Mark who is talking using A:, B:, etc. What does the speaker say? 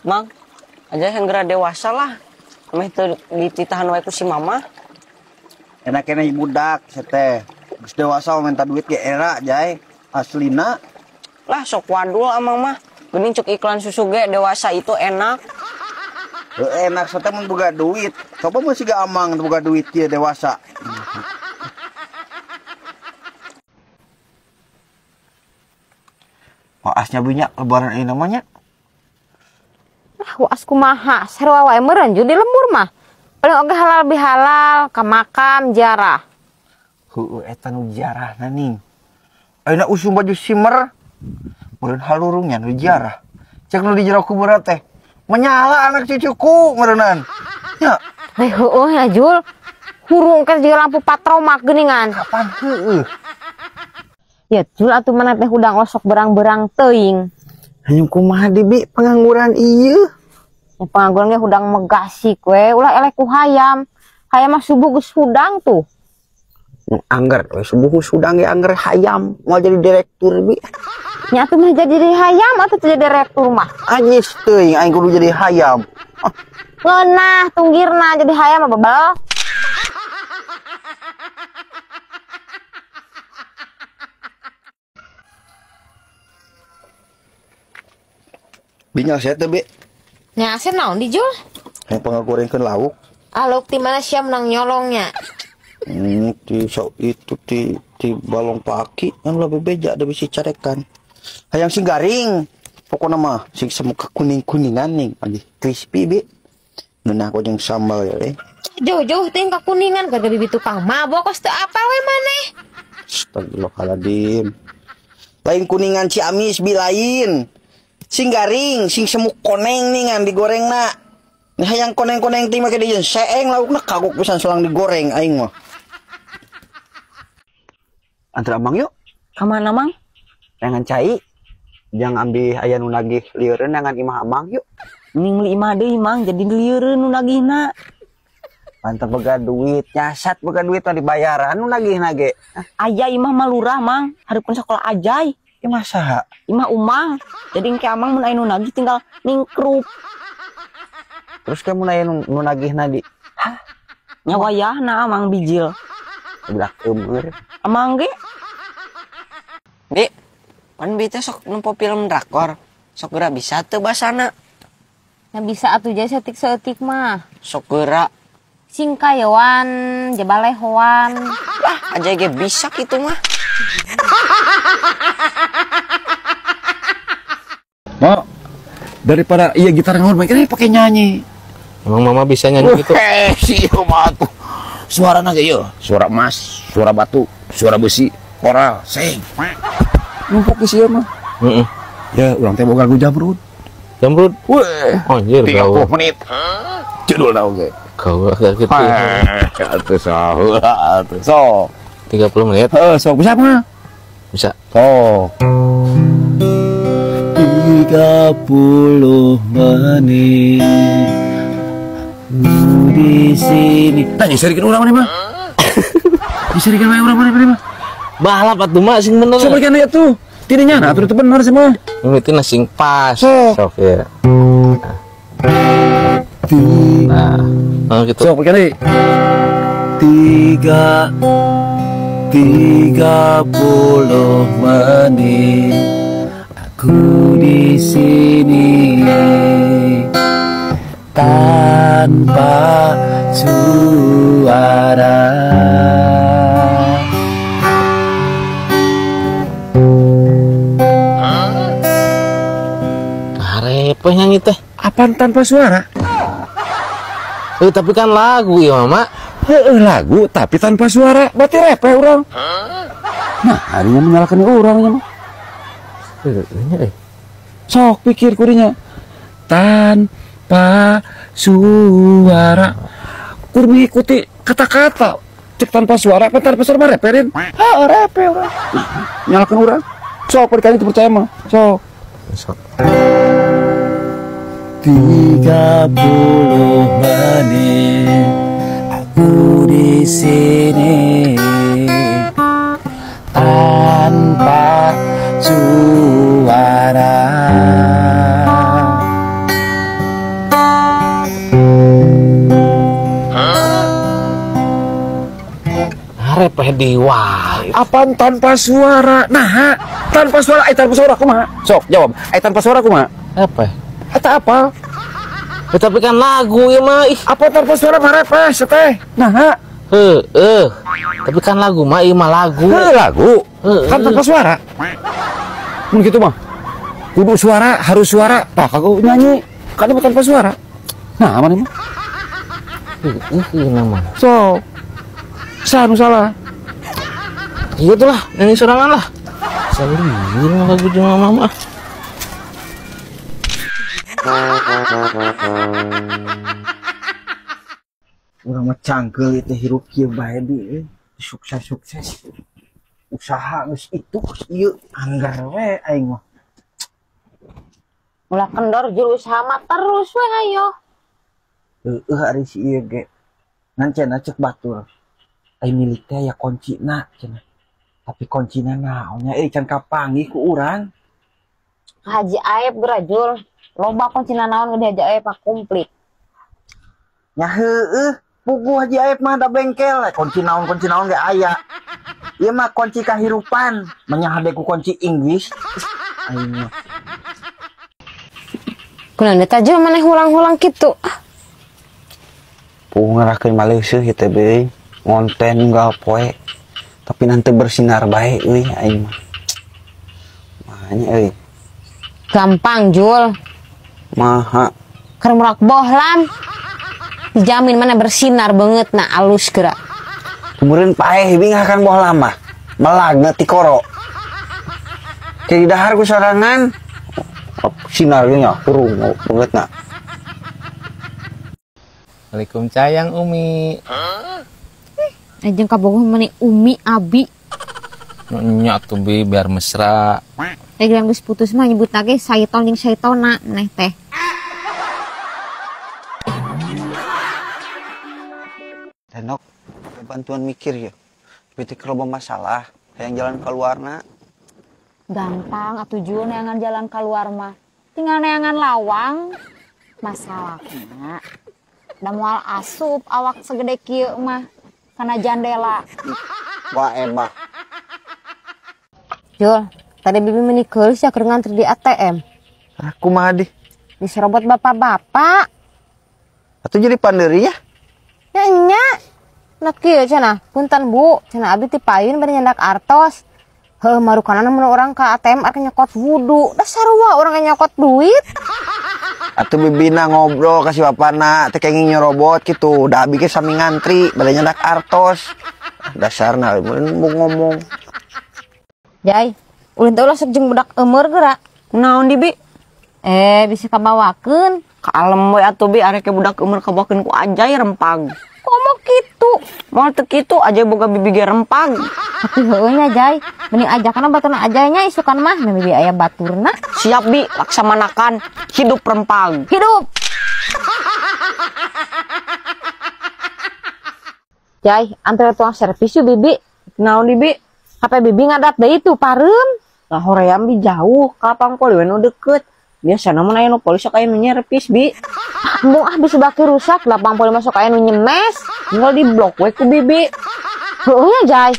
A: Mang, aja yang geura dewasa lah. Ameh teu dititahan wae ku si mama.
B: Enak-enak budak seteh. Geus dewasa minta duit ge era jay. Aslina
A: Lah sok wadul amang mah. Geuning cek iklan susu ge dewasa itu enak.
B: enak seteh mun boga duit. Coba masih gak amang boga duit dia dewasa. Asnya banyak lebaran ini namanya.
C: Waas kumaha sarua wae meureun judi lembur mah. Paling oge halal bihalal ka makam ziarah.
B: Heueuh eta nu ziarahna ning. Ayeuna usum baju simer. Meureun halurungnya nu ziarah. Cek nu di jero kuburan teh. Menyala anak cucuku meureunnan. Ya,
C: Heueuh ya Jul. Hurung ke jiga lampu patromak geuningan.
B: kapan heueuh?
C: Ya Jul atuh mana teh hudang osok berang-berang teuing.
B: Hanya kumaha Bibi pengangguran ieu.
C: Ya pangangguran ge hudang megasik we, ulah elek ku hayam. Hayam mah subuh geus hudang tuh.
B: Angger we subuh sudang ge angger hayam mau jadi direktur Bi.
C: Nya atuh mah jadi hayam atuh jadi direktur mah.
B: Ajis teuing aing kudu jadi hayam.
C: Ngeunah tunggirna jadi hayam mah bebel.
B: Binyak saya teh Bi.
C: Nya ase naon di Jul?
B: Yang pangagorengkeun lauk.
C: Aluk ti mana sia menang nyolongnya.
B: Di itu di balong paki yang lebih beja ada bisa carekan. Hayang sing garing. Pokoknya mah sing semuka kuning-kuningan ning adi crispy Bi. Nuna aku jeung sambal ya.
C: Jauh-jauh ting ka kuningan gara bibi tukang mabok kos teu apal we maneh.
B: Astagfirullahaladzim. Lain kuningan Ciamis Bi lain. Sing garing, sing semuk koneng ningan digorengna. Nah hayang koneng-koneng ting make dijeun seeng laukna kagok pisan selang digoreng aing mah. Antar amang yuk.
A: Kamana mang?
B: Jangan cai. Jangan ambil aya nu nagih lieureun dengan imah amang yuk.
A: Mending beli imah deui mang jadi lieureun nu nagihna.
B: Mantap boga duit, nyasat boga duit mah dibayaran nu nagihna ge.
A: Aya imah mah lurah mang, hareupeun sakola ajay.
B: Ieu masa?
A: Imah umang. Jadi engke amang mun aya nu nagih tinggal ningkrup.
B: Terus kamu nanya nu nagihna di.
A: Hah? Nya wayahna amang bijil.
B: Budak eueur.
A: Amang ge. Dik, pan bi teh sok nempo film drakor. Sok geura bisa teu basana.
C: Ya bisa atuh jadi setik-setik mah.
A: Sok geura.
C: Sing kayawan, jabalehoan.
A: Lah, aja ge bisa kitu mah.
B: Mau daripada iya gitar ngawur main pakai nyanyi.
D: Emang mama bisa nyanyi gitu?
B: Si mah tuh. Suarana ge ieu, suara emas, suara batu, suara besi, koral, sing. Numpuk di sieu mah.
D: Heeh.
B: Ya, urang teh boga lagu Jamrud.
D: Jamrud?
B: Weh,
D: Anjir,
B: 30 menit. Judul naon ge?
D: Kau agak gitu.
B: Atuh saha atuh. Sok.
D: 30 menit.
B: Heeh, sok bisa mah.
D: Bisa.
B: Sok. 30 menit di sini. Nah, nyisirikeun urang mana mah? Nyisirikeun wae urang mana mah?
D: Balap atuh mah sing bener.
B: Coba kan lihat tuh. Tidaknya nah, atuh bener semua.
D: Ini sing pas.
B: Sok.
D: Sok ya. Nah, gitu.
B: Sok kan deui. 30 menit aku di sini tanpa suara.
D: Arep nyanyi teh.
B: Apaan tanpa suara?
D: Tapi kan lagu ya, Mama.
B: Lagu tapi tanpa suara. Berarti repe orang. Nah, harinya menyalakan orangnya mah. Sok pikir kurinya tanpa suara. Kur mengikuti kata-kata. Cek tanpa suara apa tanpa suara mah reperin. Repe orang. Nyalakan orang. Sok perkali itu percaya mah. Sok.
D: Sok.
B: 30 menit aku di sini tanpa suara.
D: repeh di wae.
B: Apaan tanpa suara? Nah, tanpa suara, tanpa suara kumaha? Sok, jawab. Tanpa suara kumaha?
D: Repeh.
B: Eta apa?
D: Ya, tapi kan lagu ya mah. Ih.
B: Apa tanpa suara mah repeh, teh? Nah,
D: Tapi kan lagu mah ieu mah lagu.
B: lagu. Kan tanpa suara. Mun gitu mah. Kudu suara, harus suara. Nah, kagak nyanyi. Kan itu tanpa suara. Nah, mana mah?
D: Iya nama.
B: So, salah.
D: Iya tuh lah, nyanyi sorangan lah. Salih lagu jeung mama.
B: Urang mah cangkel itu hirup kieu bae di sukses. Usaha geus itu ieu anggar we aing mah.
C: Ulah kendor juru usaha mah terus we hayo.
B: Ari si ieu ge. Ngan cenah cek batur. Ai milik teh ya kuncina cenah. Tapi kuncina naonnya can kapanggih ku urang.
C: Haji Aep gerajul. Loba kuncina naon gede Haji Aep komplit.
B: Nya heueuh, pugu Haji Aep mah da bengkel. Kunci naon ge aya. Ieu mah kunci kahirupan, menyahade ku kunci Inggris. Aing mah.
C: Kunaon teh jeung maneh hulang-hulang kitu.
B: Ngarakeun Malaysia ieu teh beuing. Ngonten unggal poe. Tapi nanti bersinar bae euy aing mah. Mahanya euy.
C: Gampang Jul.
B: Maha.
C: Keur murak bohlam. Dijamin mana bersinar banget na alus geura.
B: Kemudian paeh bing akan boh lama. Melagna ti koro. Kayak dahar ku sorangan. Sinar ge nya urung banget na.
D: Waalaikumsalam Umi.
C: Ajeng kabogoh meni Umi Abi.
D: Nya tuh bi biar mesra.
C: Yang geus putus mah nyebut lagi syaiton jeung syaitona maneh teh.
B: Tenok, bantuan mikir ya. Berarti kalau masalah, yang jalan keluarna.
C: Gampang atuh Jul neangan jalan keluar mah. Tinggal neangan lawang. Masalahnya da moal asup awak segede kieu mah kana jandela.
B: Wah emang.
C: Jul, tadi bibi menikah sih keur ngantri di ATM.
B: Aku mah di.
C: Diserobot bapak-bapak.
B: Atau jadi panderi ya?
C: Ya nya. Nak kieu cenah, punten Bu, cenah abi ti payun bari nyandak artos. Heuh marukanana mun urang ka ATM arek nyokot wudu. Da sarua urang nyokot duit.
B: Atau bibina ngobrol kasih bapana, teh kenging nyerobot gitu. Udah abi ke sami ngantri, bari nyandak artos. Dasarna mun ngomong.
C: Jai, ulin teh ulah sok jeung budak eumeur geura.
A: Naon di bi?
C: Bisa kabawakeun.
A: Kalem we atuh bi arek budak umur kabawakeun ku Ajay rempag.
C: Komo kitu.
A: Moal teu kitu Ajay boga bibi ge rempag.
C: Tapi heueuh nya Jai, mending ajakna baturna Ajaynya isukan mah bibi aya baturna.
A: Siap bi, laksanakan hidup rempag.
C: Hidup. Jai, antar tuang servis yuk bibi.
A: Naon di bi?
C: HP bibi ngadat deui tuh pareum.
A: Lah hoream bi jauh, kapang poli we nu deukeut. Biasana mun aya nu poli sok aya nu nyerpis bi.
C: Embung bisa baki rusak, 85 masuk aya nu nyemes.
A: Tinggal di blok we ku bibi.
C: Heueuh nya Jai.